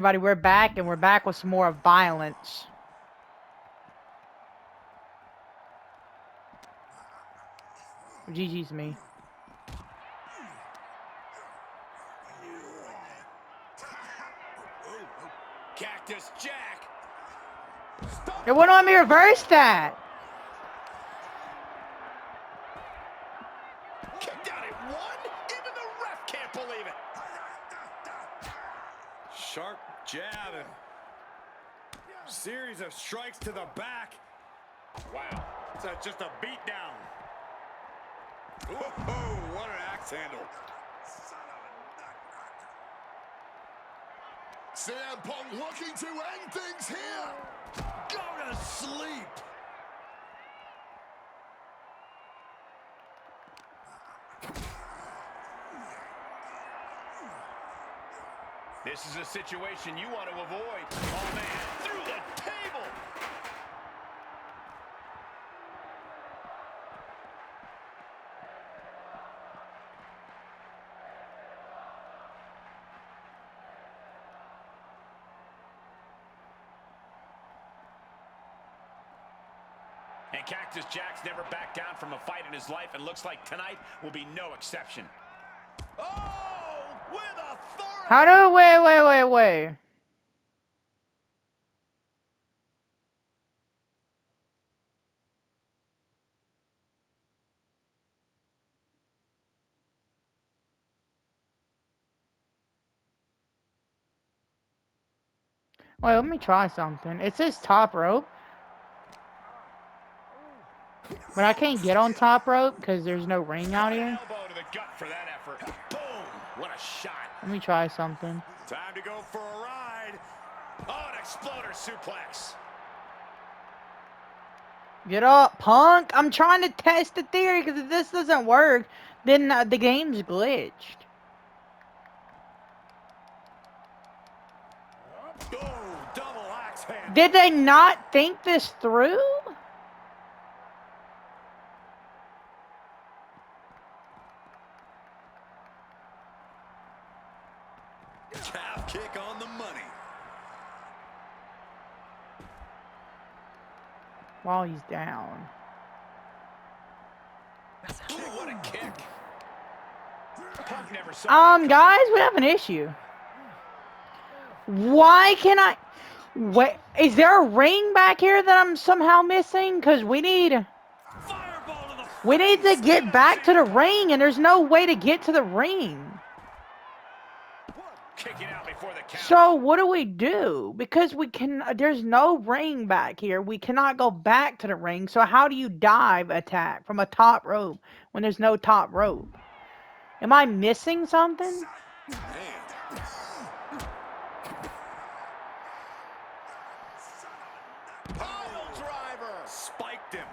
Everybody, we're back, and we're back with some more violence. GG's me. Cactus Jack. It wouldn't let me reverse that. Kicked out at one. Even the ref can't believe it. Sharp jab and series of strikes to the back. Wow, that's just a beat down. Whoa, what an axe handle. CM Punk looking to end things here. Go to sleep. This is a situation you want to avoid. Oh, man, through the table. And Cactus Jack's never backed down from a fight in his life, and looks like tonight will be no exception. Oh, with authority. How do wait. Wait, let me try something. It says top rope, but I can't get on top rope because there's no ring out here. Elbow to the gut for that effort. Boom! What a shot. Let me try something. Time to go for a ride. Oh, an exploder suplex. Get up, punk! I'm trying to test the theory, because if this doesn't work, then the game's glitched. Oh, double axe hand. Did they not think this through? Calf kick on the money. While he's down. Ooh, what a kick. Punk never saw Guys, we have an issue. Why can I... Wait, is there a ring back here that I'm somehow missing? Because we need to get back to the ring, and there's no way to get to the ring. Kicking out before the count. So what do we do? Because there's no ring back here. We cannot go back to the ring. So how do you dive attack from a top rope when there's no top rope? Am I missing something? Pile driver. Spiked him.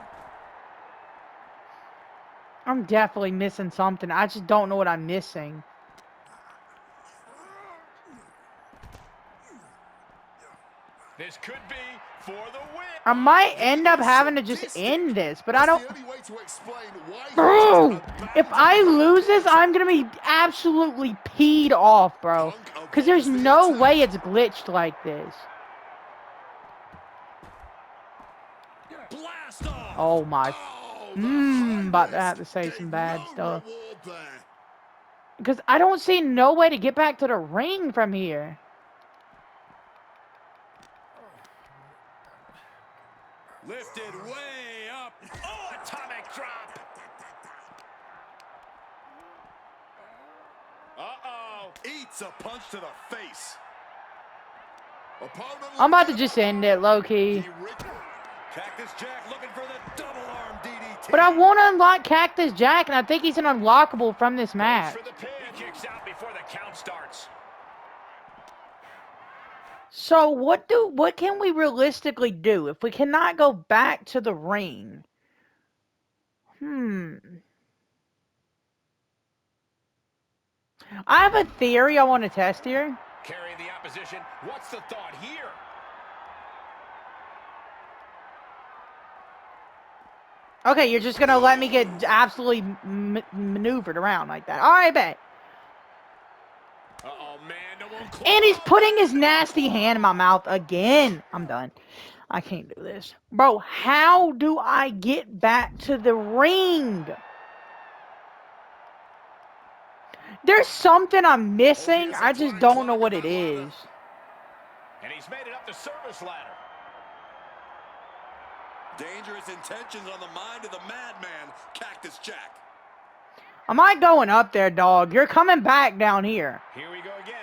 I'm definitely missing something. I just don't know what I'm missing. This could be for the win. I might end up having to just end this, but I don't... Bro! If I lose this, I'm gonna be absolutely peed off, bro. Because there's no way it's glitched like this. Blast off. Oh my... about to have to say some bad stuff. Because I don't see no way to get back to the ring from here. Lifted way up. Oh, atomic drop. Uh-oh. Eats a punch to the face. I'm about to just end it, low-key. Cactus Jack looking for the double arm DDT. But I want to unlock Cactus Jack, and I think he's an unlockable from this match. For the pin. Kicks out before the count starts. So what can we realistically do if we cannot go back to the ring? I have a theory I want to test here. Carrying the opposition. What's the thought here? Okay, you're just going to let me get absolutely maneuvered around like that. All right, bet. Uh-oh, man. No more And he's putting his nasty hand in my mouth again. I'm done. I can't do this. Bro, how do I get back to the ring? There's something I'm missing. I just don't know what it is. And he's made it up the service ladder. Dangerous intentions on the mind of the madman, Cactus Jack. Am I going up there, dog? You're coming back down here. Here we go again.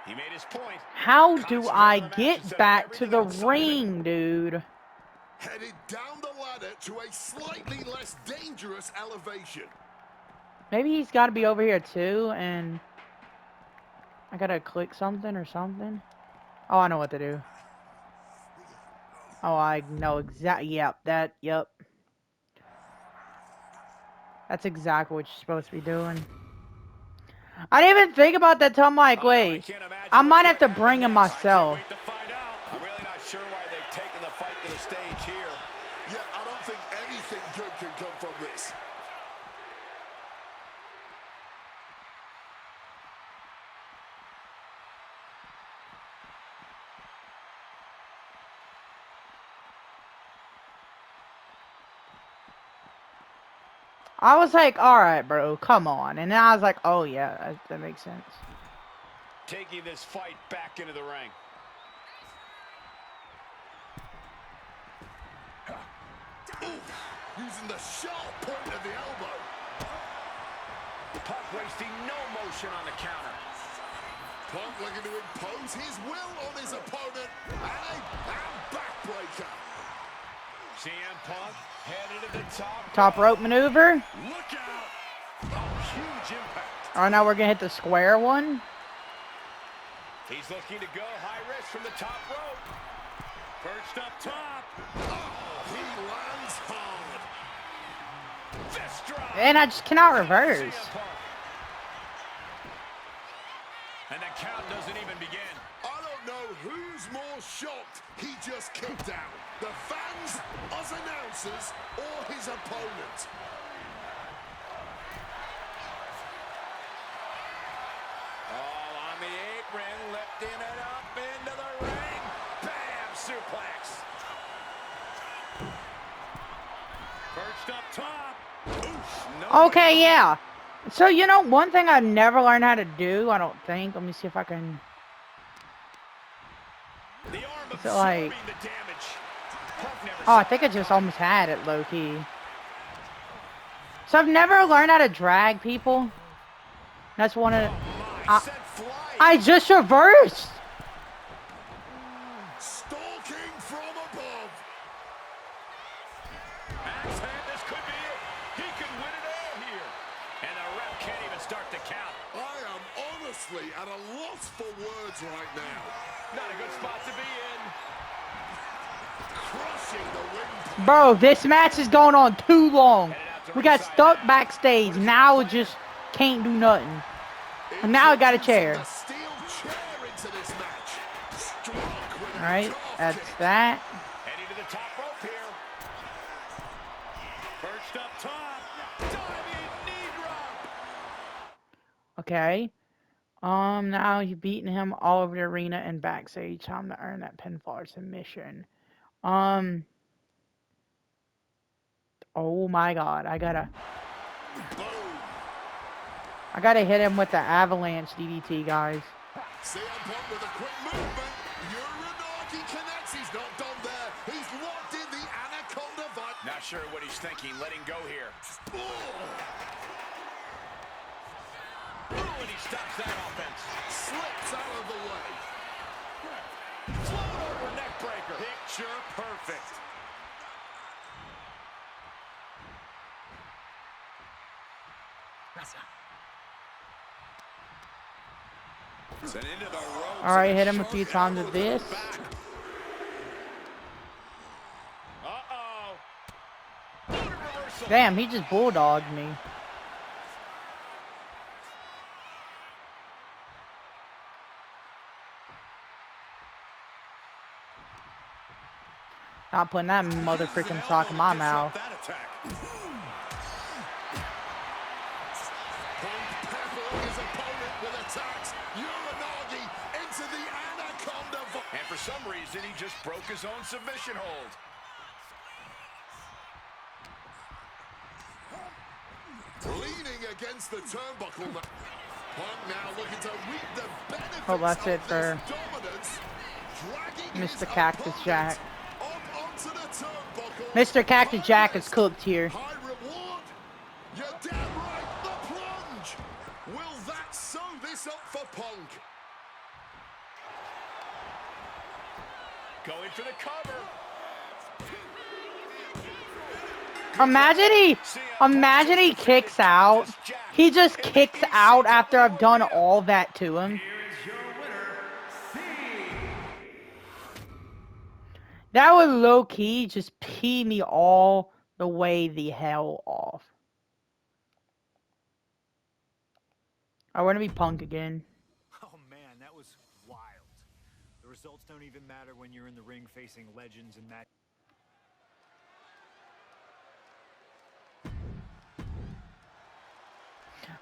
He made his point. How do I get back to the ring, dude? Headed down the ladder to a slightly less dangerous elevation. Maybe he's got to be over here too, and I gotta click something or something. Oh, I know what to do. Oh, I know exactly. Yep, yep. That's exactly what you're supposed to be doing. I didn't even think about that till I'm like, wait, I might have to bring him myself. I'm really not sure why they've taken the fight to the stage here. Yeah, I don't think anything good can come from this. I was like, alright, bro, come on. And then I was like, oh, yeah, that makes sense. Taking this fight back into the ring. Using the sharp point of the elbow. Punk wasting no motion on the counter. Punk looking to impose his will on his opponent. And a backbreaker. CM Punk headed to the top. Top rope maneuver. Look out. Oh, huge impact. Alright, now we're going to hit the square one. He's looking to go high risk from the top rope. Perched up top. Oh, he lands hard. Fist drop. And I just cannot reverse. And the count doesn't even begin. I don't know who's more shocked he just kicked out. The fans, us announcers, or his opponent. All on the apron, lifting it up into the ring. Bam! Suplex. Perched up top. Oof, no. Okay, yeah. So, you know, one thing I never learned how to do, I don't think. Let me see if I can... The arm Is it like... absorbing the damage. Punk never Oh, I saw think I that just coming. almost had it, low-key. So I've never learned how to drag people. That's one of... My, sent flying. I just reversed! Stalking from above. Axe hand, this could be it. He could win it all here. And the ref can't even start the count. I am honestly at a loss for words right now. Not a good spot to be in. Crushing the ring. Bro, this match is going on too long. We got stuck backstage. Now we just can't do nothing. And now I got a chair. The steel chair into this match. Struck with a Alright, drop that's kick. that. Heading to the top rope here. Perched up top. Diving knee drop. Okay. Now you've beaten him all over the arena and backstage. Time to earn that pinfall submission. Oh my god, I gotta hit him with the avalanche DDT, guys. CM Punk with a quick movement. Uranagi connects. He's not done there. He's locked in the Anaconda Vice. Not sure what he's thinking. Letting go here. Oh. Ooh, and he stops that offense. Slips out of the way. Float over neck breaker. Picture perfect. Sent into the ropes. Alright, hit him a few times with this. Uh-oh. Reversal. Damn, he just bulldogged me. Not putting that mother freaking sock in my mouth. Punk peppering his opponent with attacks. Uranagi And for some reason, he just broke his own submission hold. Leaning against the turnbuckle. Punk now looking to reap the benefits Oh, that's it of for this dominance. Dragging Mr. his Cactus Jack. opponent up onto the turnbuckle. Mr. Cactus Jack is cooked here. High reward. You're damn right. The plunge. Will that sew this up for Punk? Going for the cover. Imagine he kicks out. He just kicks out after I've done all that to him. That would low-key just pee me all the way the hell off. I want to be Punk again. Oh man, that was wild. The results don't even matter when you're in the ring facing legends and that.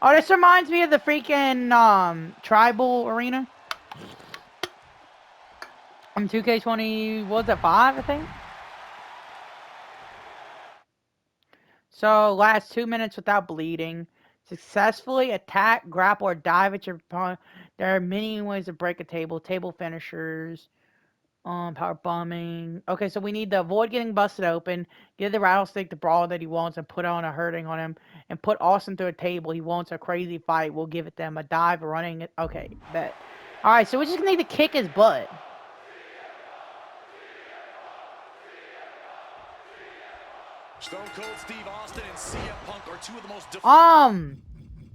Oh, this reminds me of the freaking tribal arena. 2K20, what was that, 5, I think? So, last 2 minutes without bleeding. Successfully attack, grapple, or dive at your opponent. There are many ways to break a table. Table finishers. Power bombing. Okay, so we need to avoid getting busted open, give the rattlesnake the brawl that he wants, and put on a hurting on him, and put Austin through a table. He wants a crazy fight. We'll give it them a dive, a running. Okay, bet. All right, so we just need to kick his butt. Stone Cold Steve Austin and CM Punk are two of the most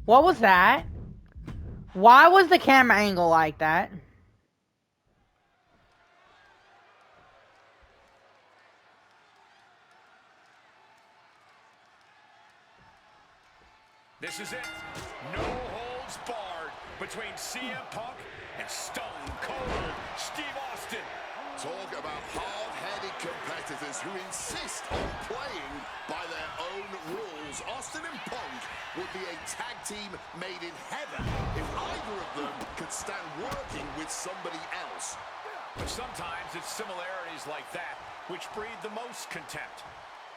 what was that? Why was the camera angle like that? This is it. No holds barred between CM Punk and Stone Cold Steve Austin. Talk about hard-headed competitors who insist on playing by their own rules. Austin and Punk would be a tag team made in heaven if either of them could stand working with somebody else. But sometimes it's similarities like that which breed the most contempt.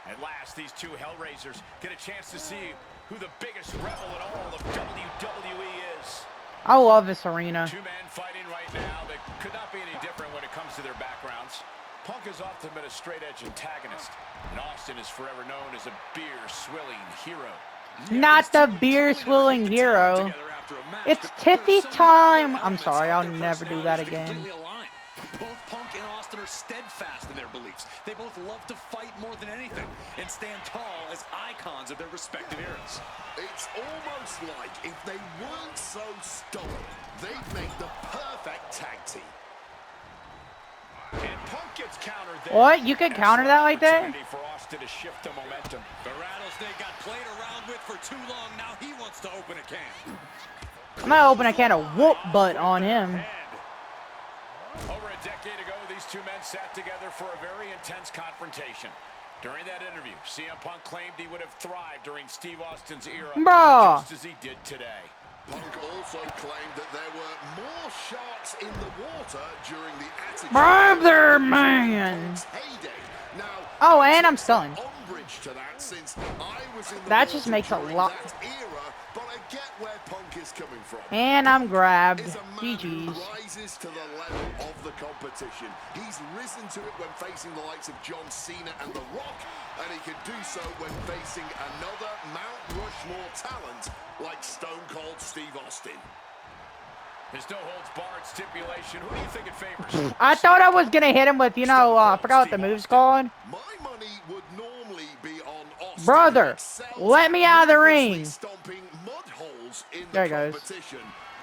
At last, these two Hellraisers get a chance to see who the biggest rebel in all of WWE is. I love this arena. Two men fighting right now that could not be any different when it comes to their backgrounds. Punk has often been a straight-edge antagonist, and Austin is forever known as a beer-swilling hero. Not the beer-swilling hero. It's Tiffy's time. I'm sorry, I'll never do that again. Both Punk and Austin are steadfast in their beliefs. They both love to fight more than anything and stand tall as icons of their respective eras. It's almost like if they weren't so stubborn, they'd make the perfect tag team. And Punk gets countered there. What? You could counter that like that? For Austin to shift the momentum. The Rattlesnake got played around with for too long. Now he wants to open a can. I'm gonna open a can of whoop butt on him. Over a decade ago, these two men sat together for a very intense confrontation. During that interview, CM Punk claimed he would have thrived during Steve Austin's era, Bruh. just as he did today. Punk also claimed that there were more sharks in the water during the Attitude Brother man. Punk's heyday. Now, Oh, and I'm stunned. umbrage to that since I was in the That just water makes a during lot. that era, but I get where Punk is coming from. And I'm grabbed. Is a man who GG's. rises to the level of the competition. He's risen to it when facing the likes of John Cena and The Rock, and he can do so when facing another Mount Rushmore talent like Stone Cold Steve Austin. There's no holds barred stipulation. Who do you think it favors? I thought I was gonna hit him with, I forgot what the move's called. My money would normally be on Austin. Brother, let me out of the ring. Stomping mud holes in There the he goes. competition.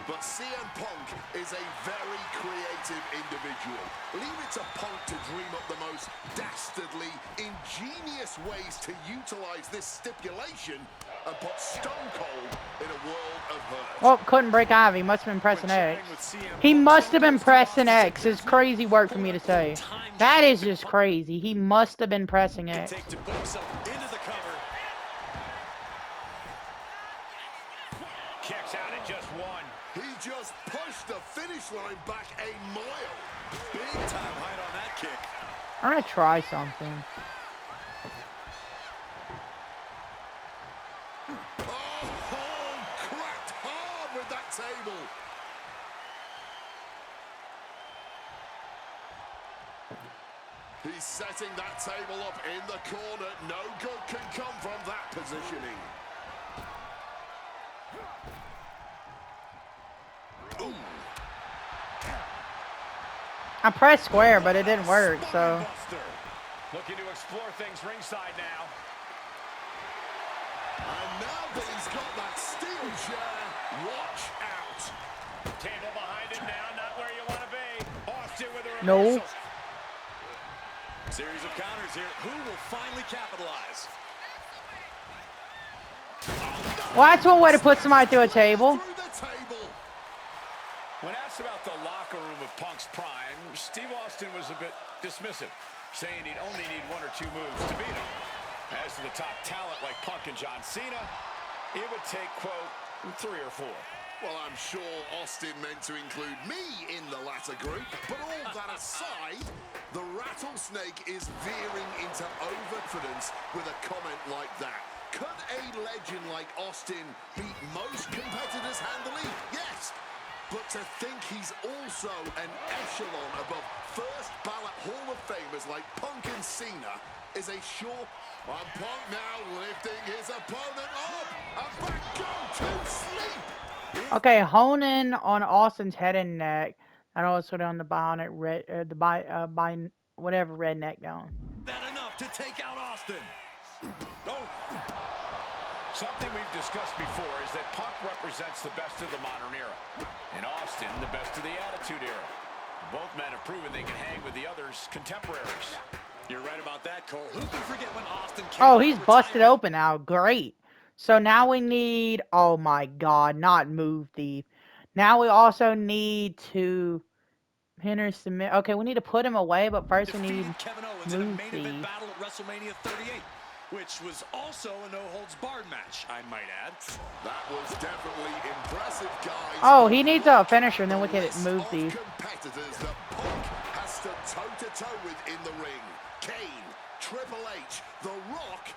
But CM Punk is a very creative individual. Leave it to Punk to dream up the most dastardly, ingenious ways to utilize this stipulation and put Stone Cold in a world of hurt. Oh, couldn't break Ivy. Must have been pressing X. He must have been pressing X. It's crazy work for me to say. That is just crazy. He must have been pressing X. Take to put himself into the cover. Kicks out at just one. He just pushed the finish line back a mile. Big I'm gonna try something. Oh, cracked hard with that table. He's setting that table up in the corner. No good can come from that positioning. Ooh. I pressed square, but it didn't work, so. Looking to explore things ringside now. And now that he's got that steel chair, watch out. Table behind him now, not where you want to be. Austin with a No. reversal. Series of counters here. Who will finally capitalize? Well, that's one way to put somebody through a table. Through the table. When asked about the locker room of Punk's prime, Steve Austin was a bit dismissive, saying he'd only need 1 or 2 moves to beat him. As to the top talent like Punk and John Cena, it would take, quote, 3 or 4. Well, I'm sure Austin meant to include me in the latter group, but all that aside, the rattlesnake is veering into overconfidence with a comment like that. Could a legend like Austin beat most competitors handily? Yes. But to think he's also an echelon above first ballot Hall of Famers like Punk and Cena is a sure... And Punk now lifting his opponent up and back go to sleep. Okay, hone in on Austin's head and neck, and also on the bionic red, whatever redneck down. That enough to take out Austin. Oh. Something we've discussed before is that Punk represents the best of the modern era, and Austin the best of the Attitude Era. Both men have proven they can hang with the others' contemporaries. You're right about that, Cole. Who can forget when Austin came Oh, out he's of busted retirement? open now. Great. So now we need, oh my God, not move thief. Now we also need to pin or submit. Okay, we need to put him away, but first we need Defeated Kevin Owens in a move main event thief. battle at WrestleMania 38, which was also a no-holds-barred match, I might add. That was definitely impressive, guys. Oh, he needs a Look finisher, and then at we can the list move of thief. competitors that Punk has stood toe-to-toe with in the ring. Kane, Triple H, The Rock,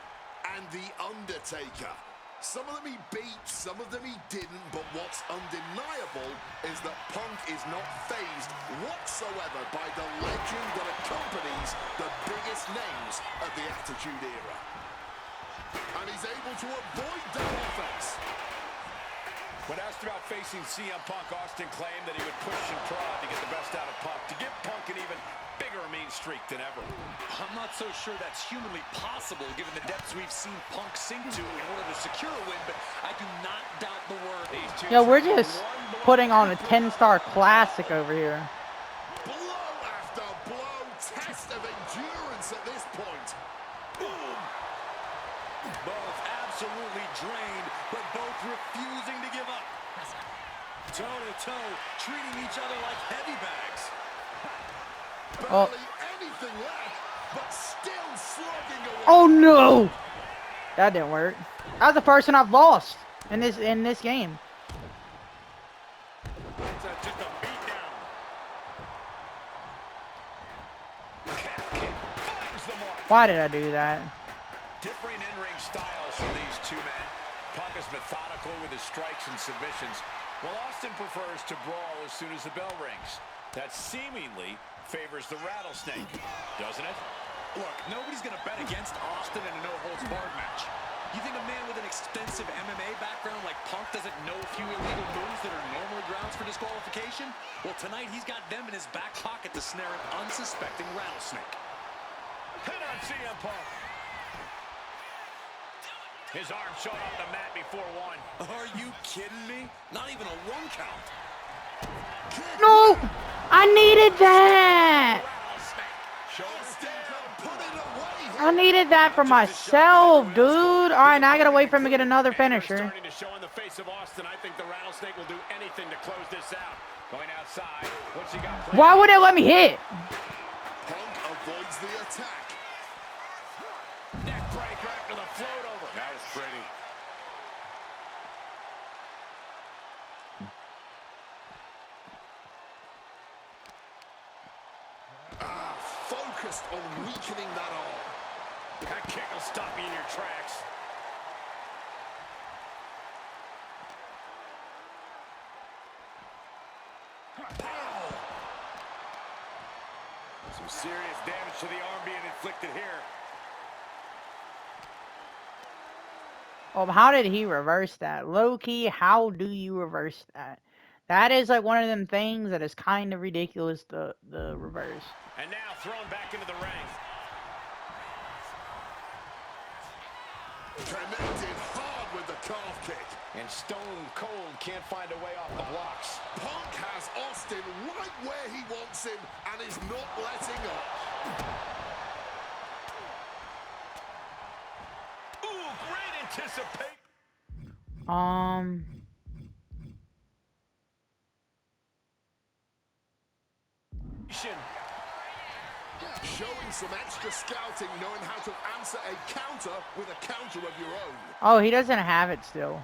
and The Undertaker. Some of them he beat, some of them he didn't, but what's undeniable is that Punk is not fazed whatsoever by the legend that accompanies the biggest names of the Attitude Era. And he's able to avoid that offense. When asked about facing CM Punk, Austin claimed that he would push and prod to get the best out of Punk, to give Punk an even bigger mean streak than ever. I'm not so sure that's humanly possible given the depths we've seen Punk sink to in order to secure a win, but I do not doubt the word. Yo, we're just putting on a 10-star classic over here. Blow after blow, test of endurance at this point. Boom. Both absolutely drained, but both refusing to give up. Toe-to-toe, treating each other like heavy bags. Oh. Barely anything left, but still slugging away. Oh no! That didn't work. That was the first one I've lost in this game. That's just a beatdown. Why did I do that? Differing in-ring styles from these two men. Punk is methodical with his strikes and submissions, while Austin prefers to brawl as soon as the bell rings. That seemingly favors the rattlesnake, doesn't it? Look, nobody's going to bet against Austin in a no-holds-barred match. You think a man with an extensive MMA background like Punk doesn't know a few illegal moves that are normally grounds for disqualification? Well, tonight he's got them in his back pocket to snare an unsuspecting rattlesnake. Hit on CM Punk. His arm showed off the mat before one. Are you kidding me? Not even a 1 count. No! I needed that! I needed that for myself, dude. Alright, now I gotta wait for him to get another finisher. Starting to show in the face of Austin. I think the rattlesnake will do anything to close this out. Going outside. What's he got planned? Why would it let me hit? Punk avoids the attack. Neck breaker after the float over. That was pretty. focused on weakening that arm. That kick will stop you in your tracks. Some serious damage to the arm being inflicted here. Oh, how did he reverse that? Low-key, how do you reverse that? That is like one of them things that is kind of ridiculous, the reverse. And now thrown back into the ring. Connected hard with the calf kick. And Stone Cold can't find a way off the blocks. Punk has Austin right where he wants him and is not letting up. Ooh, great anticipation. Showing some extra scouting, knowing how to answer a counter with a counter of your own. Oh, he doesn't have it still.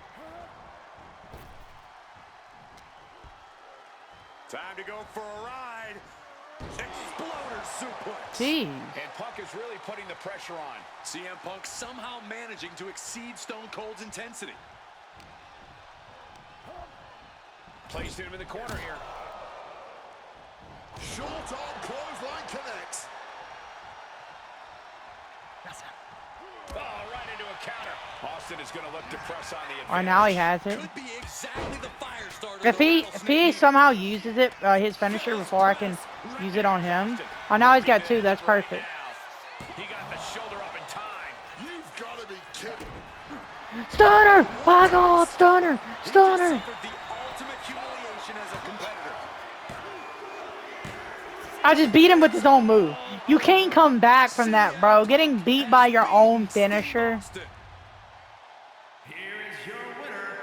Time to go for a ride. Exploder suplex. Jeez. And Punk is really putting the pressure on. CM Punk somehow managing to exceed Stone Cold's intensity. Placed him in the corner here. Short arm clothesline connects. Oh, right into a counter. Austin is going to look to press on the advantage. Oh, now he has it. Could be exactly the fire starter. If he somehow uses it, his finisher, before I can use it on him. Oh, now he's got two. That's perfect. He got the shoulder up in time. You've got to be kidding. Stunner! My God, stunner! Stunner! The ultimate humiliation as a competitor. I just beat him with his own move. You can't come back from that, bro. Getting beat by your own finisher. Here is your winner,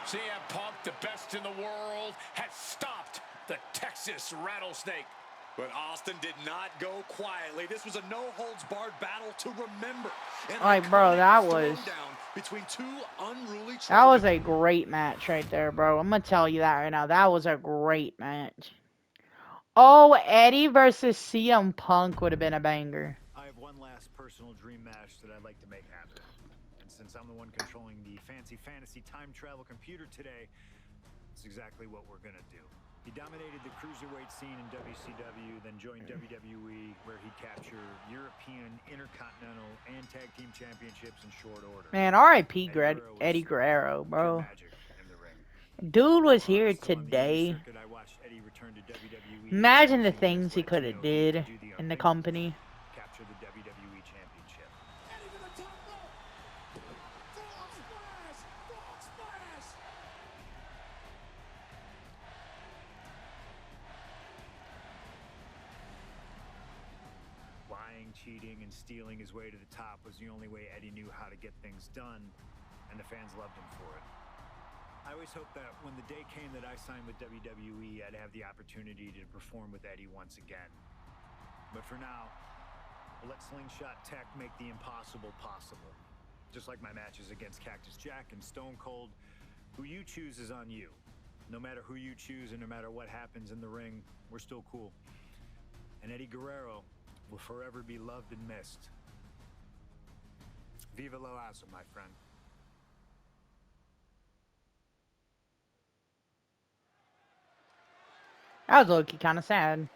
CM Punk, the best in the world, has stopped the Texas Rattlesnake. But Austin did not go quietly. This was a no-holds-barred battle to remember. And Like, bro, that was... between two unruly... That was a great match right there, bro. I'm going to tell you that right now. That was a great match. Oh, Eddie versus CM Punk would have been a banger. I have one last personal dream match that I'd like to make happen. And since I'm the one controlling the fantasy time travel computer today, it's exactly what we're going to do. He dominated the cruiserweight scene in WCW, then joined WWE, where he captured European, Intercontinental, and Tag Team Championships in short order. Man, R.I.P. Eddie Guerrero, bro. Dude was here today. Imagine the things he could have did in the company. Capture the WWE Championship. Lying, cheating, and stealing his way to the top was the only way Eddie knew how to get things done, and the fans loved him for it. I always hoped that when the day came that I signed with WWE, I'd have the opportunity to perform with Eddie once again. But for now, we'll let Slingshot Tech make the impossible possible. Just like my matches against Cactus Jack and Stone Cold, who you choose is on you. No matter who you choose and no matter what happens in the ring, we're still cool. And Eddie Guerrero will forever be loved and missed. Viva Lo Asa, my friend. That was low-key kind of sad.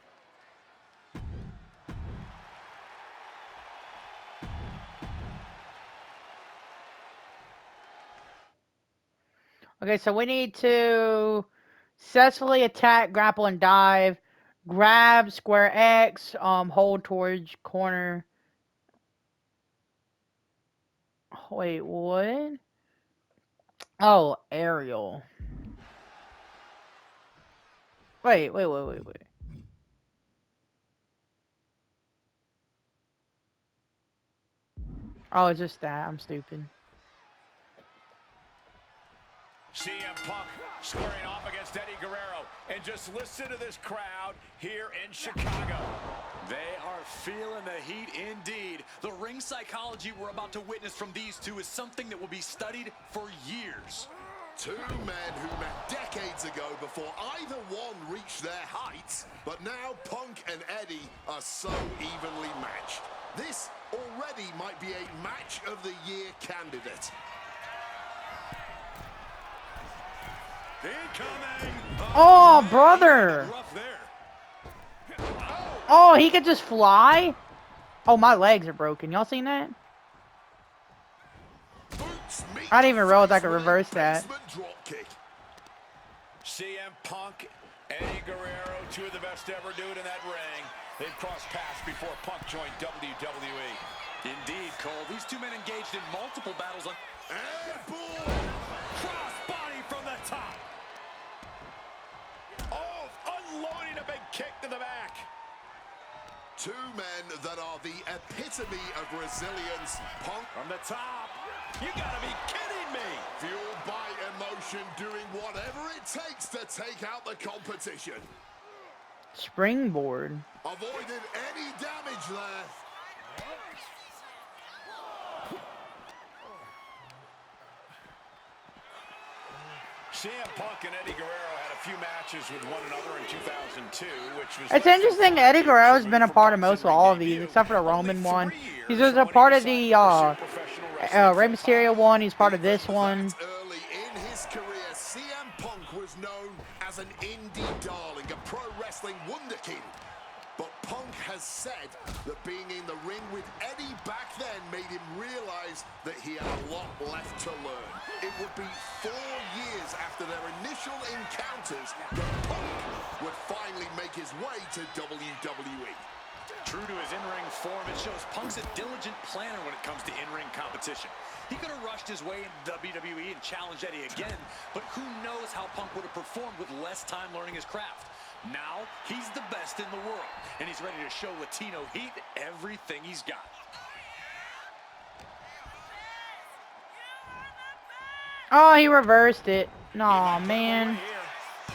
Okay, so we need to successfully attack, grapple, and dive. Grab square X, hold towards corner. Wait, what? Oh, aerial. Wait. Oh, it's just that. I'm stupid. CM Punk squaring off against Eddie Guerrero. And just listen to this crowd here in Chicago. They are feeling the heat indeed. The ring psychology we're about to witness from these two is something that will be studied for years. Two men who met decades ago before either one reached their heights, but now Punk and Eddie are so evenly matched. This already might be a match of the year candidate. Incoming. Oh, brother. Rough there. Oh, he could just fly? Oh, my legs are broken. Y'all seen that? I didn't even realize I could reverse that. CM Punk, Eddie Guerrero, two of the best to ever do it in that ring. They've crossed paths before Punk joined WWE. Indeed, Cole. These two men engaged in multiple battles on... Crossbody from the top. Oh, unloading a big kick to the back. Two men that are the epitome of resilience. Punk From the top. You gotta be kidding me. fueled by emotion, doing whatever it takes to take out the competition. Springboard. Avoided any damage there. CM Punk and Eddie Guerrero had a few matches with one another in 2002, which was... It's interesting Eddie Guerrero's been a part of most of all of these, except for the Roman one. He was a part of the Rey Mysterio one. He's part of this one. Early in his career, CM Punk was known as an indie darling, a pro wrestling wunderkind. But Punk has said that being in the ring with Eddie back then made him realize that he had a lot left to learn. It would be 4 years after their initial encounters that Punk would finally make his way to WWE. True to his in-ring form, it shows Punk's a diligent planner when it comes to in-ring competition. He could have rushed his way into WWE and challenged Eddie again, but who knows how Punk would have performed with less time learning his craft. Now, he's the best in the world, and he's ready to show Latino Heat everything he's got. Oh, he reversed it. Aw, man. Oh,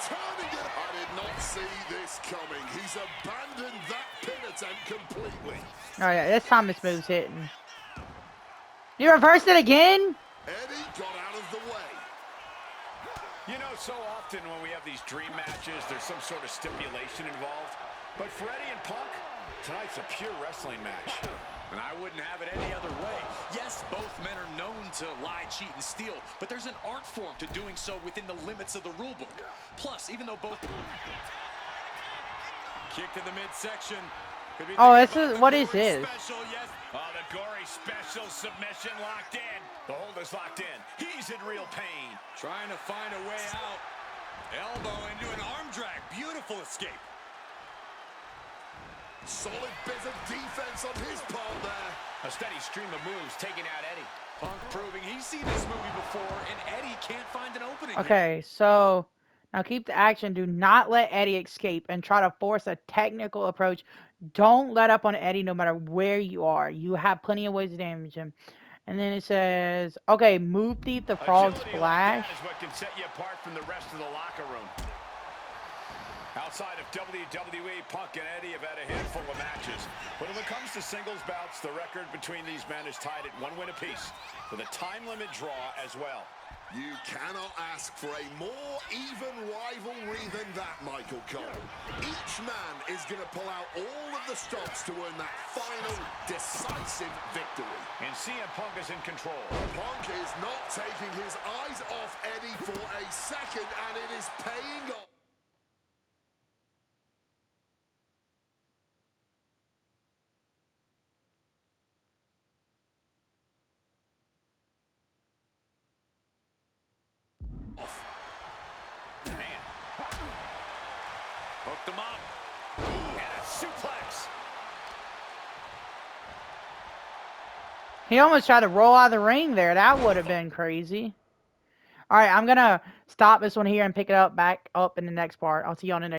turning it. I did not see this coming. He's abandoned that pin attempt completely. Oh, yeah, this time this move's hitting. You reversed it again? Eddie got out of the way. You know, so often when we have these dream matches, there's some sort of stipulation involved. But for Eddie and Punk, tonight's a pure wrestling match. And I wouldn't have it any other way. Yes, both men are known to lie, cheat, and steal, but there's an art form to doing so within the limits of the rulebook. Plus, even though both... Kick to the midsection. Oh, this is... What is this? Special, yes. Oh, the gory special submission locked in. The hold is locked in. He's in real pain. Trying to find a way out. Elbow into an arm drag. Beautiful escape. Solid bit of defense on his part there. A steady stream of moves taking out Eddie. Punk proving he's seen this movie before, and Eddie can't find an opening. Okay, so... Now keep the action. Do not let Eddie escape and try to force a technical approach. Don't let up on Eddie no matter where you are. You have plenty of ways to damage him. And then it says, okay, move Thief the Frog Agility Splash. like that is what can set you apart from the rest of the locker room. Outside of WWE, Punk and Eddie have had a handful of matches. But when it comes to singles bouts, the record between these men is tied at 1 win apiece, with a time limit draw as well. You cannot ask for a more even rivalry than that, Michael Cole. Each man is going to pull out all of the stops to earn that final, decisive victory. And CM Punk is in control. Punk is not taking his eyes off Eddie for a second, and it is paying off. Hooked him up. And a suplex. He almost tried to roll out of the ring there. That would have been crazy. All right, I'm going to stop this one here and pick it up back up in the next part. I'll see you on the next